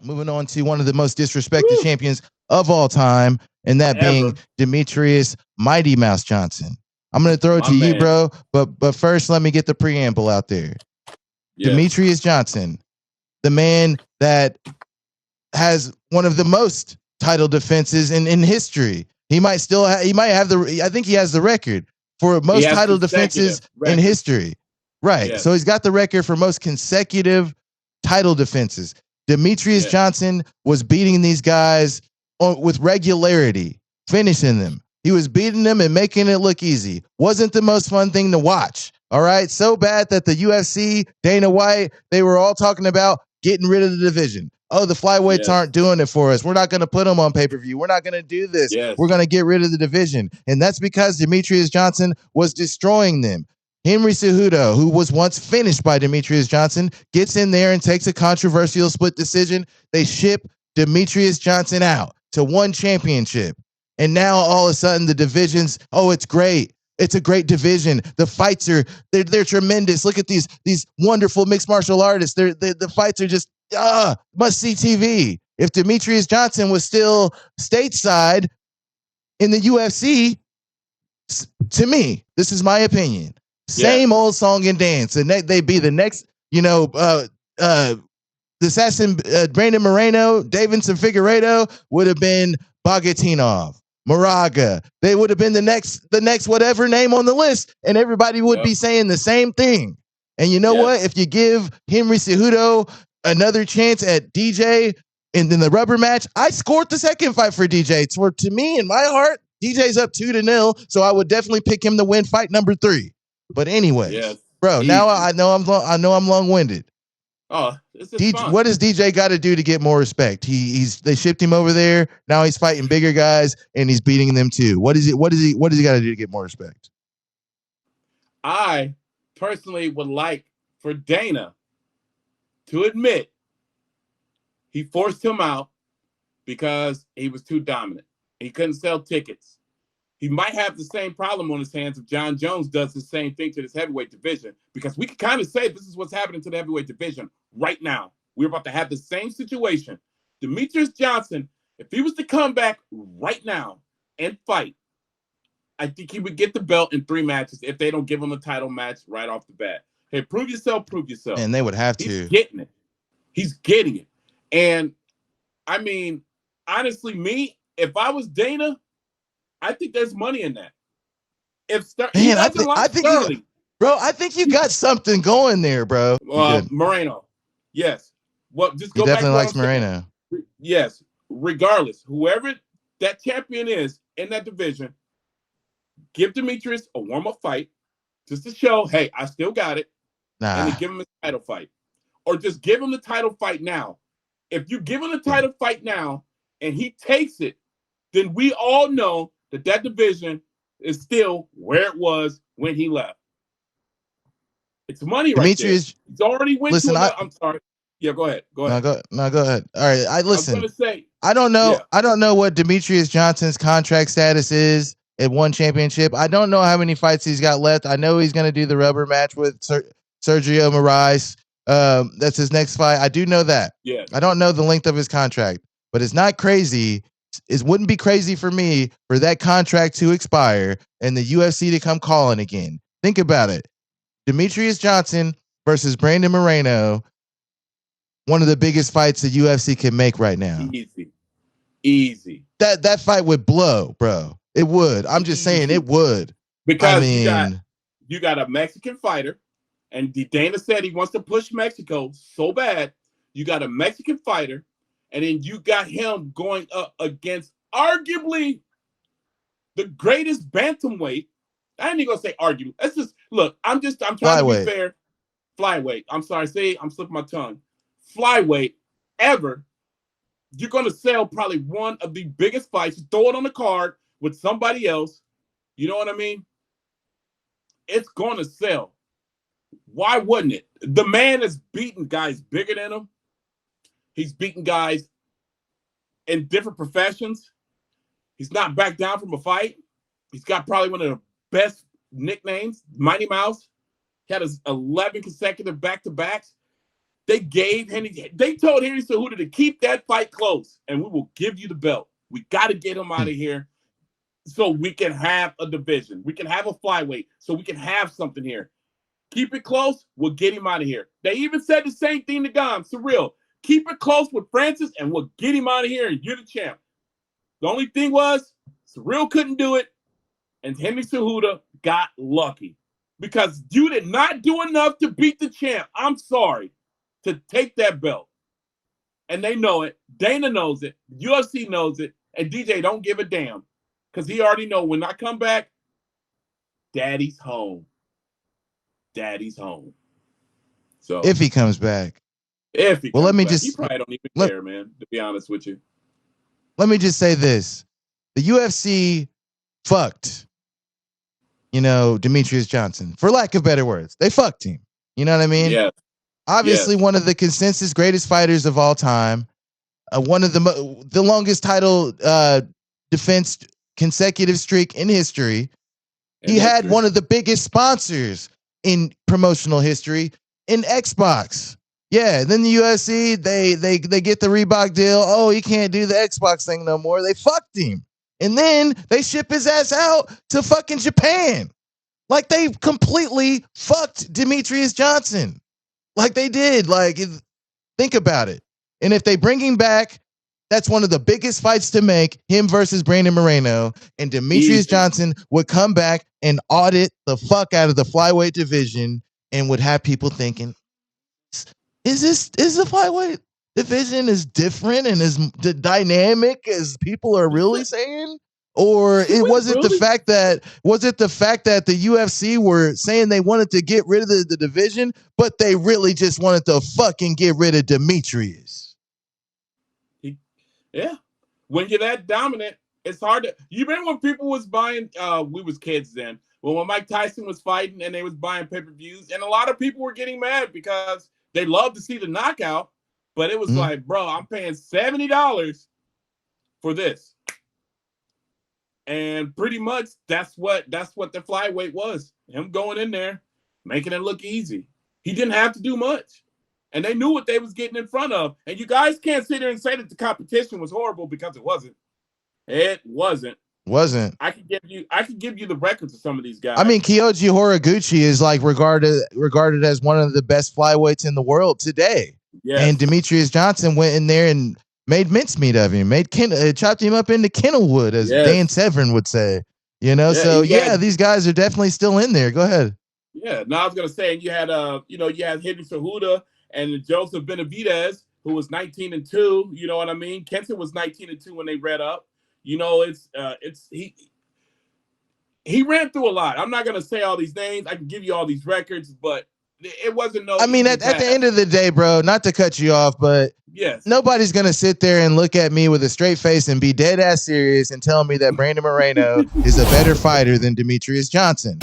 moving on to one of the most disrespected champions of all time, and that being Demetrius Mighty Mouse Johnson. I'm going to throw it to you, bro, but first let me get the preamble out there. Yes. Demetrius Johnson, the man that has one of the most title defenses in history. He might have I think he has the record for most title defenses in history. Right. Yes. So he's got the record for most consecutive title defenses. Demetrius Johnson was beating these guys with regularity, finishing them. He was beating them and making it look easy. Wasn't the most fun thing to watch. All right. So bad that the UFC, Dana White, they were all talking about getting rid of the division. Oh, the flyweights aren't doing it for us. We're not going to put them on pay-per-view. We're not going to do this. We're going to get rid of the division. And that's because Demetrius Johnson was destroying them. Henry Cejudo, who was once finished by Demetrius Johnson, gets in there and takes a controversial split decision. They ship Demetrius Johnson out to one championship. And now all of a sudden the divisions, it's great. It's a great division. The fights they're tremendous. Look at these wonderful mixed martial artists. The fights are just must see TV. If Demetrius Johnson was still stateside in the UFC, to me, this is my opinion. Same old song and dance. And they'd be the next, the assassin Brandon Moreno, Davidson Figueiredo would have been Bogatinov, Moraga. They would have been the next whatever name on the list, and everybody would be saying the same thing. And you know what? If you give Henry Cejudo another chance at DJ and then the rubber match, I scored the second fight for DJ. To me, in my heart, DJ's up 2-0, so I would definitely pick him to win fight number 3. But anyway, bro, now I know I'm long-winded. Oh, what does DJ got to do to get more respect? They shipped him over there. Now he's fighting bigger guys and he's beating them too. What does he got to do to get more respect? I personally would like for Dana to admit he forced him out because he was too dominant. He couldn't sell tickets. He might have the same problem on his hands if John Jones does the same thing to this heavyweight division, because we can kind of say this is what's happening to the heavyweight division right now. We're about to have the same situation. Demetrius Johnson, if he was to come back right now and fight, I think he would get the belt in 3 matches if they don't give him a title match right off the bat. Hey, prove yourself. And they would have to. He's getting it. He's getting it. And, I mean, honestly, if I was Dana, I think there's money in that. I think you got something going there, bro. Moreno, yes. Well, just go he back. Definitely likes Moreno. Yes. Regardless, whoever that champion is in that division, give Demetrius a warm-up fight just to show, hey, I still got it, and then give him a title fight, or just give him the title fight now. If you give him the title fight now and he takes it, then we all know that division is still where it was when he left. It's money right there. He's already went I'm sorry. Yeah, go ahead. Go ahead. Go ahead. All right. I was gonna say, I don't know. Yeah. I don't know what Demetrius Johnson's contract status is at one championship. I don't know how many fights he's got left. I know he's going to do the rubber match with Sergio Moraes. That's his next fight. I do know that. Yeah. I don't know the length of his contract, but it's not crazy. It wouldn't be crazy for me for that contract to expire and the UFC to come calling again. Think about it. Demetrius Johnson versus Brandon Moreno, one of the biggest fights the UFC can make right now. Easy. That fight would blow, bro. It would. I'm just saying it would. Because you got a Mexican fighter, and Dana said he wants to push Mexico so bad. You got a Mexican fighter, and then you got him going up against arguably the greatest bantamweight. I ain't even gonna say arguably. Let's just look. I'm trying to be fair. Flyweight. I'm sorry. I'm slipping my tongue. Flyweight ever. You're gonna sell probably one of the biggest fights. Throw it on the card with somebody else. You know what I mean? It's gonna sell. Why wouldn't it? The man is beating guys bigger than him. He's beating guys in different professions. He's not back down from a fight. He's got probably one of the best nicknames, Mighty Mouse. He had his 11 consecutive back-to-backs. They told Henry Cejudo to keep that fight close, and we will give you the belt. We got to get him out of here so we can have a division. We can have a flyweight, so we can have something here. Keep it close, we'll get him out of here. They even said the same thing to Gom. Surreal. Keep it close with Francis, and we'll get him out of here, and you're the champ. The only thing was, Surreal couldn't do it, and Henry Cejudo got lucky. Because you did not do enough to beat the champ. I'm sorry. To take that belt. And they know it. Dana knows it. UFC knows it. And DJ don't give a damn. Because he already know when I come back, Daddy's home. Daddy's home. So if he comes back. If he comes let me back. just He probably don't even care, man, to be honest with you. Let me just say this. The UFC fucked, Demetrius Johnson, for lack of better words. They fucked him. You know what I mean? Yeah. Obviously, one of the consensus greatest fighters of all time, one of the longest title defense consecutive streak in history. He had one of the biggest sponsors in promotional history in Xbox. Yeah, then the UFC, they get the Reebok deal. Oh, he can't do the Xbox thing no more. They fucked him. And then they ship his ass out to fucking Japan. Like, they completely fucked Demetrius Johnson. Like they did. Like, think about it. And if they bring him back, that's one of the biggest fights to make, him versus Brandon Moreno. And Demetrius Johnson would come back and audit the fuck out of the flyweight division and would have people thinking, is the flyweight division as different and as dynamic as people are really saying? Or was it the fact that the UFC were saying they wanted to get rid of the division, but they really just wanted to fucking get rid of Demetrius? Yeah. When you're that dominant, it's hard to. You remember when people was buying, we was kids then, when Mike Tyson was fighting and they was buying pay-per-views, and a lot of people were getting mad because they loved to see the knockout, but it was like, bro, I'm paying $70 for this. And pretty much that's what the flyweight was. Him going in there, making it look easy. He didn't have to do much. And they knew what they was getting in front of. And you guys can't sit there and say that the competition was horrible, because it wasn't. It wasn't. I could give you the records of some of these guys. I mean, Kyoji Horiguchi is like regarded as one of the best flyweights in the world today. Yes. And Demetrius Johnson went in there and made mincemeat of him, chopped him up into kennelwood, as Dan Severn would say. These guys are definitely still in there. Go ahead. Yeah, now I was gonna say, and you had you had Henry Cejudo and Joseph Benavidez, who was 19-2. You know what I mean? Kenton was 19-2 when they read up. He ran through a lot. I'm not gonna say all these names. I can give you all these records, but it wasn't no. I mean, at the end of the day, bro, not to cut you off, but yes, nobody's gonna sit there and look at me with a straight face and be dead ass serious and tell me that Brandon Moreno is a better fighter than Demetrius Johnson.